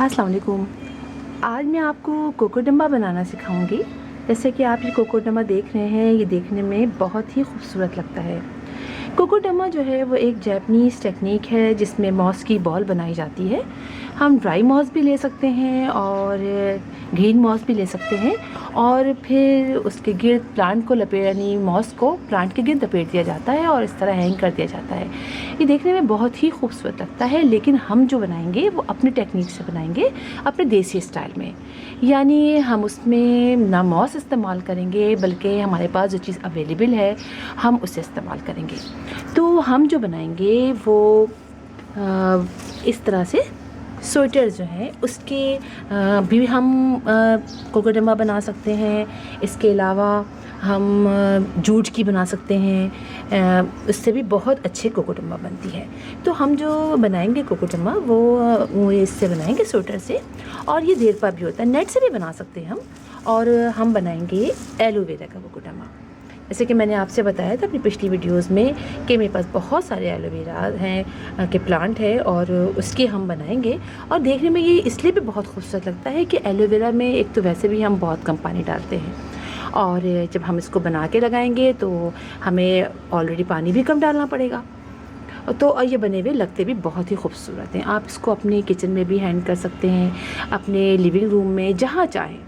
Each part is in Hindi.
अस्सलाम वालेकुम। आज मैं आपको कोकोडम्बा बनाना सिखाऊंगी। जैसे कि आप ये कोकोडम्बा देख रहे हैं, ये देखने में बहुत ही खूबसूरत लगता है। कोकोडम्बा जो है वो एक जापानीज़ टेक्निक है जिसमें मॉस की बॉल बनाई जाती है। हम ड्राई मॉस भी ले सकते हैं और ग्रीन मॉस भी ले सकते हैं और फिर उसके गिर्द प्लांट को लपेट यानी मॉस को प्लांट के गिर्द लपेट दिया जाता है और इस तरह हैंग कर दिया जाता है। ये देखने में बहुत ही खूबसूरत लगता है, लेकिन हम जो बनाएंगे वो अपनी टेक्निक से बनाएंगे, अपने देसी स्टाइल में। यानी हम उसमें ना मॉस इस्तेमाल करेंगे बल्कि हमारे पास जो चीज़ अवेलेबल है हम उसे इस्तेमाल करेंगे। तो हम जो बनाएंगे वो इस तरह से स्वेटर जो है उसके भी हम कोकोडम्बा बना सकते हैं। इसके अलावा हम जूट की बना सकते हैं, उससे भी बहुत अच्छे कोकोडम्बा बनती है। तो हम जो बनाएंगे कोकोडम्बा वो इससे बनाएंगे, स्वेटर से। और ये देरपा भी होता है, नेट से भी बना सकते हैं हम। और हम बनाएंगे एलोवेरा का कोकोडम्बा। जैसे कि मैंने आपसे बताया था अपनी पिछली वीडियोस में कि मेरे पास बहुत सारे एलोवेरा हैं के प्लांट है और उसके हम बनाएंगे। और देखने में ये इसलिए भी बहुत खूबसूरत लगता है कि एलोवेरा में एक तो वैसे भी हम बहुत कम पानी डालते हैं और जब हम इसको बना के लगाएंगे तो हमें ऑलरेडी पानी भी कम डालना पड़ेगा। तो ये बने हुए लगते भी बहुत ही खूबसूरत हैं। आप इसको अपने किचन में भी हैंग कर सकते हैं, अपने लिविंग रूम में, जहाँ चाहें।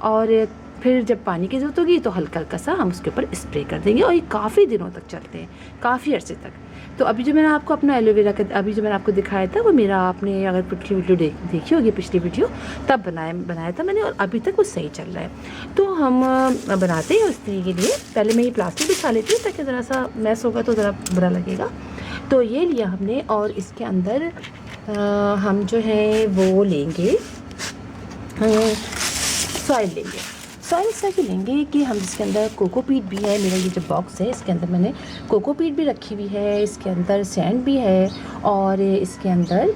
और फिर जब पानी की ज़रूरत होगी तो हल्का हल्का सा हम उसके ऊपर स्प्रे कर देंगे और ये काफ़ी दिनों तक चलते हैं, काफ़ी अरसे तक। तो अभी जो मैंने आपको अपना एलोवेरा का अभी जो मैंने आपको दिखाया था वो मेरा, आपने अगर पिछली वीडियो देखी होगी, पिछली वीडियो तब बनाया था मैंने, और अभी तक वो सही चल रहा है। तो हम बनाते हैं उस तरीके के लिए। पहले मैं ये प्लास्टिक बिछा लेती हूँ ताकि ज़रा सा मैस होगा तो ज़रा बुरा लगेगा। तो ये लिया हमने और इसके अंदर हम जो है वो लेंगे, सॉइल लेंगे। सॉइल इस तरह की लेंगे कि हम इसके अंदर कोकोपीट भी है। मेरा ये जो बॉक्स है इसके अंदर मैंने कोकोपीट भी रखी हुई है, इसके अंदर सैंड भी है और इसके अंदर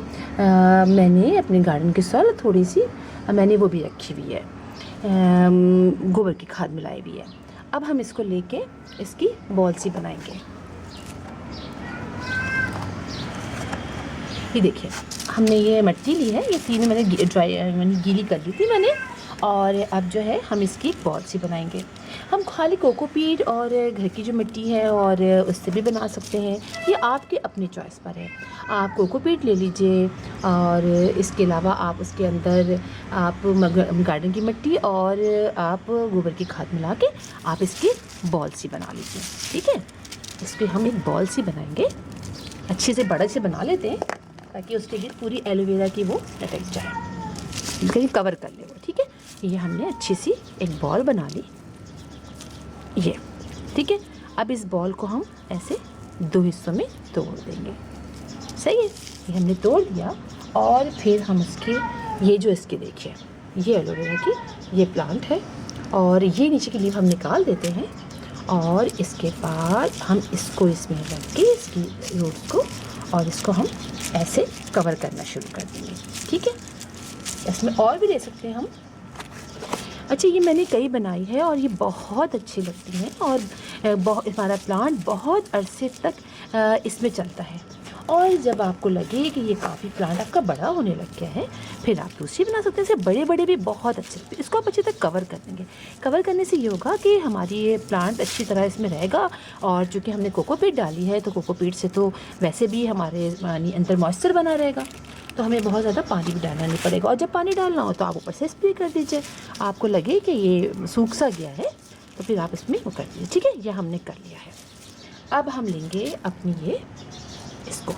मैंने अपने गार्डन की सॉइल थोड़ी सी मैंने वो भी रखी हुई है, गोबर की खाद मिलाई हुई है। अब हम इसको लेके इसकी बॉल सी बनाएंगे। ये देखिए हमने ये मिट्टी ली है, ये तीन मैंने गीली कर ली थी मैंने। और अब जो है हम इसकी बॉल सी बनाएंगे। हम खाली कोकोपीट और घर की जो मिट्टी है और उससे भी बना सकते हैं, ये आपके अपनी चॉइस पर है। आप कोकोपीट ले लीजिए और इसके अलावा आप उसके अंदर आप गार्डन की मिट्टी और आप गोबर की खाद मिला के आप इसकी बॉल सी बना लीजिए। ठीक है, इसकी हम एक बॉल सी बनाएंगे, अच्छे से बड़े से बना लेते हैं ताकि उसके लिए पूरी एलोवेरा की वो लटक जाए, कहीं कवर कर ले वो। ठीक है, ये हमने अच्छी सी एक बॉल बना ली, ये ठीक है। अब इस बॉल को हम ऐसे दो हिस्सों में तोड़ देंगे। सही है, ये हमने तोड़ दिया और फिर हम उसके ये जो इसके देखिए ये एलोवेरा की ये प्लांट है और ये नीचे की लीफ हम निकाल देते हैं और इसके बाद हम इसको इसमें रख के इसकी रूट्स को और इसको हम ऐसे कवर करना शुरू कर देंगे। ठीक है, इसमें और भी ले सकते हैं हम। अच्छा, ये मैंने कई बनाई है और ये बहुत अच्छी लगती हैं और हमारा प्लांट बहुत अरसे तक इसमें चलता है। और जब आपको लगे कि ये काफ़ी प्लांट आपका बड़ा होने लग गया है फिर आप दूसरी बना सकते हैं। इसे बड़े बड़े भी बहुत अच्छे लगते हैं। इसको आप अच्छी तरह कवर कर देंगे। कवर करने से ये होगा कि हमारी ये प्लांट अच्छी तरह इसमें रहेगा। और चूँकि हमने कोकोपीट डाली है तो कोकोपीट से तो वैसे भी हमारे अंदर मॉइस्चर बना रहेगा, तो हमें बहुत ज़्यादा पानी भी डालना नहीं पड़ेगा। और जब पानी डालना हो तो आप ऊपर से स्प्रे कर दीजिए। आपको लगे कि ये सूख सा गया है तो फिर आप इसमें वो कर दीजिए। ठीक है, यह हमने कर लिया है। अब हम लेंगे अपनी ये इसको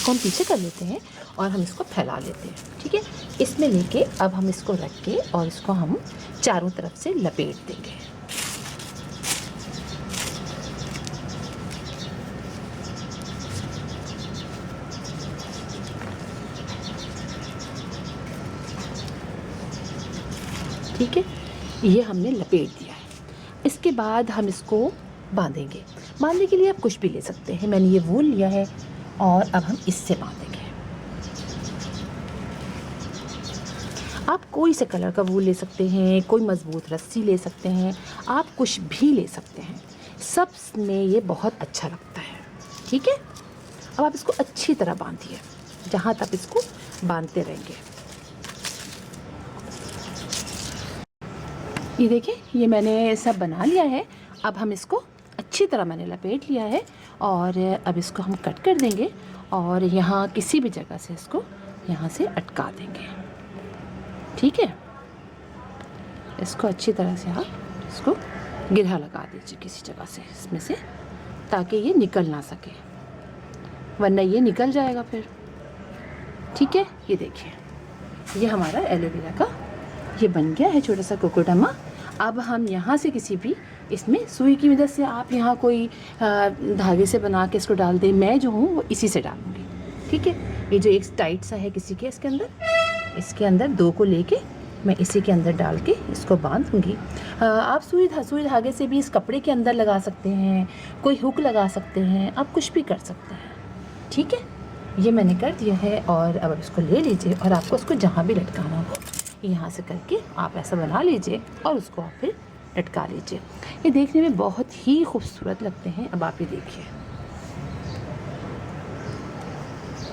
हम पीछे कर लेते हैं और हम इसको फैला लेते हैं। ठीक है, इसमें लेके अब हम इसको रख के और इसको हम चारों तरफ से लपेट देंगे। ठीक है, ये हमने लपेट दिया है। इसके बाद हम इसको बांधेंगे। बांधने के लिए आप कुछ भी ले सकते हैं। मैंने ये वूल लिया है और अब हम इससे बांधेंगे। आप कोई से कलर का वूल ले सकते हैं, कोई मज़बूत रस्सी ले सकते हैं, आप कुछ भी ले सकते हैं। सब में ये बहुत अच्छा लगता है। ठीक है, अब आप इसको अच्छी तरह बांधिए, जहाँ तक इसको बांधते रहेंगे। ये देखिए, ये मैंने सब बना लिया है। अब हम इसको अच्छी तरह मैंने लपेट लिया है और अब इसको हम कट कर देंगे और यहाँ किसी भी जगह से इसको यहाँ से अटका देंगे। ठीक है, इसको अच्छी तरह से आप इसको गिरहा लगा दीजिए किसी जगह से इसमें से, ताकि ये निकल ना सके, वरना ये निकल जाएगा फिर। ठीक है, ये देखिए, ये हमारा एलोवेरा का ये बन गया है छोटा सा कोकोडामा। अब हम यहाँ से किसी भी इसमें सुई की मदद से, आप यहाँ कोई धागे से बना के इसको डाल दें। मैं जो हूँ वो इसी से डालूँगी। ठीक है, ये जो एक टाइट सा है किसी के इसके अंदर 2 को लेके मैं इसी के अंदर डाल के इसको बांधूँगी। आप सुई धागे से भी इस कपड़े के अंदर लगा सकते हैं, कोई हुक लगा सकते हैं, आप कुछ भी कर सकते हैं। ठीक है, ये मैंने कर दिया है और अब इसको ले लीजिए और आपको उसको जहाँ भी लटकाना हो यहाँ से करके आप ऐसा बना लीजिए और उसको आप फिर लटका लीजिए। ये देखने में बहुत ही खूबसूरत लगते हैं। अब आप ये देखिए,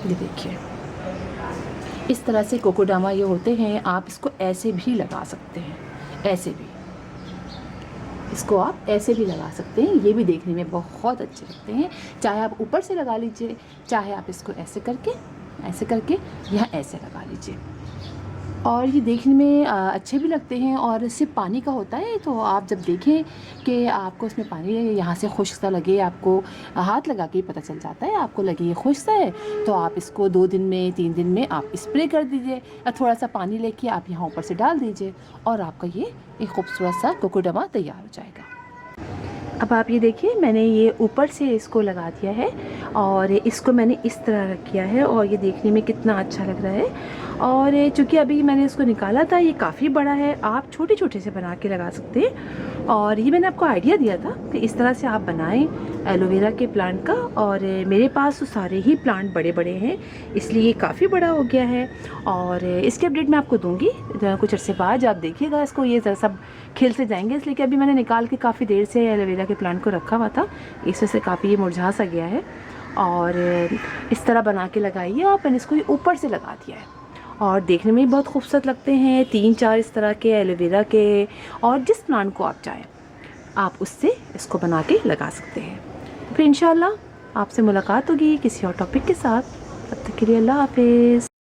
ये देखिए, इस तरह से कोकोडामा ये होते हैं। आप इसको ऐसे भी लगा सकते हैं, ऐसे भी इसको आप ऐसे भी लगा सकते हैं। ये भी देखने में बहुत अच्छे लगते हैं। चाहे आप ऊपर से लगा लीजिए, चाहे आप इसको ऐसे करके यहाँ ऐसे लगा लीजिए। और ये देखने में अच्छे भी लगते हैं और सिर्फ पानी का होता है। तो आप जब देखें कि आपको इसमें पानी यहाँ से खुश्क सा लगे, आपको हाथ लगा के ही पता चल जाता है, आपको लगे ये खुश्क सा है, तो आप इसको 2 दिन में 3 दिन में आप स्प्रे कर दीजिए या थोड़ा सा पानी लेके आप यहाँ ऊपर से डाल दीजिए और आपका ये एक खूबसूरत सा कोकोडामा तैयार हो जाएगा। अब आप ये देखिए, मैंने ये ऊपर से इसको लगा दिया है और इसको मैंने इस तरह रख किया है और ये देखने में कितना अच्छा लग रहा है। और चूँकि अभी मैंने इसको निकाला था, ये काफ़ी बड़ा है, आप छोटे छोटे से बना के लगा सकते हैं। और ये मैंने आपको आइडिया दिया था कि इस तरह से आप बनाएं एलोवेरा के प्लांट का। और मेरे पास तो सारे ही प्लांट बड़े बड़े हैं, इसलिए ये काफ़ी बड़ा हो गया है। और इसके अपडेट मैं आपको दूँगी कुछ अर्से बाद। आप देखिएगा इसको, ये सब खिल से जाएंगे, इसलिए कि अभी मैंने निकाल के काफ़ी देर से एलोवेरा के प्लांट को रखा हुआ था, इस वजह से काफ़ी ये मुरझा सा गया है। और इस तरह बना के लगाइए और मैंने इसको ऊपर से लगा दिया है और देखने में बहुत खूबसूरत लगते हैं। 3-4 इस तरह के एलोवेरा के, और जिस प्लांट को आप चाहें आप उससे इसको बना के लगा सकते हैं। फिर इंशाल्लाह आपसे मुलाकात होगी किसी और टॉपिक के साथ। तब तक के लिए अल्लाह हाफिज़।